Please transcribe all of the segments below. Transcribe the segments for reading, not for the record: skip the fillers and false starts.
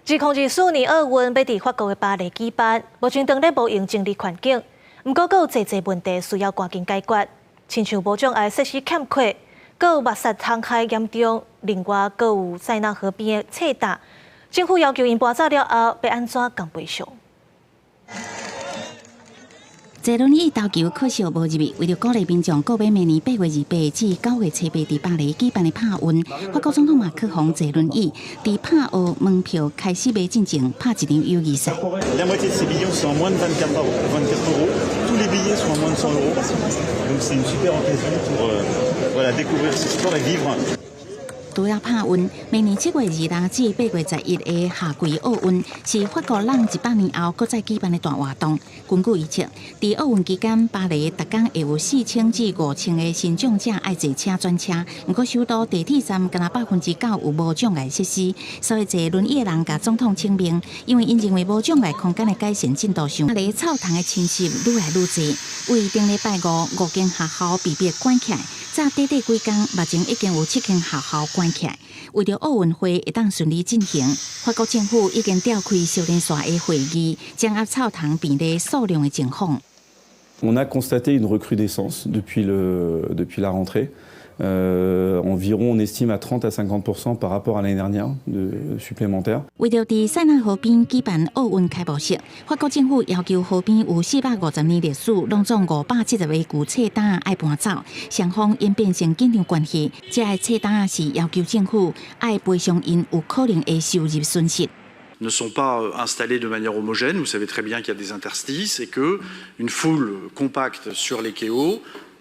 2024年奥运要伫法国的巴黎举办，目前当然无用政治环境，不过阁有侪侪问题需要赶紧解决，亲像无障碍设施欠缺，阁有密室航海严重，另外阁有塞纳河边的侧搭，政府要求因搬走了后要安怎共赔偿？ 坐轮椅投球可惜无入去，为了鼓励民众购买明年8月28至9月7日伫巴黎举办的帕运，法国总统马克宏坐轮椅伫帕奥门票开始卖进前拍一场友谊赛。La moitié de ces billets sont en moins de 24 euros. Tous les billets sont en moins de 100 euros. Donc c'est une super occasion pour découvrir ce sport et vivre. 除了帕运，明年7月26至8月11的夏季奥运是法国人100年后搁再举办的大活动。根据预测，在奥运期间，巴黎每天会有4000至5000个新障者爱坐车转车。不过，首都地铁站敢若9%有无障碍设施，所以坐轮椅的人甲总统请命，因为因认为无障碍空间的改善进度上，巴黎草堂的侵袭愈来愈济。为顶礼拜5间学校被迫关起来。 早短短几天，目前已经有7间学校关起来。为了奥运会会当顺利进行，法国政府已经召开少年线的会议，掌握草堂边的数量的情况。On a constaté une recrudescence depuis la rentrée. Environ, on estime à 30 à 50% par rapport à l'année dernière de supplémentaires. 为了在塞纳河边举办奥运开幕式，法国政府要求河边有450年历史、拢总570个旧册单爱搬走，双方演变成紧张关系。这个册单是要求政府爱赔偿因有可能的收入损失。 ne sont pas installés de manière homogène. Vous savez très bien qu'il y a des interstices et que une foule compacte sur les quais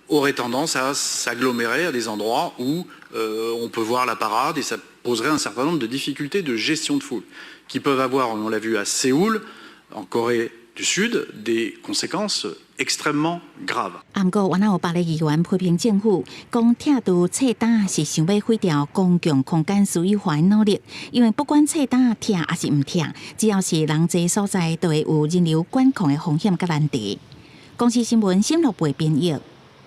aurait tendance à s'agglomérer à des endroits où on peut voir la parade et ça poserait un certain nombre de difficultés de gestion de foule qui peuvent avoir, on l'a vu à Séoul, en Corée du Sud, des conséquences extrêmement graves. 不过，原来有巴黎议员批评政府，讲拆除册单是想要毁掉公共空间私有化的努力，因为不管册单拆还是唔拆，只要是人济所在，都会有人流管控的风险甲难题。公司新闻新闻部编译。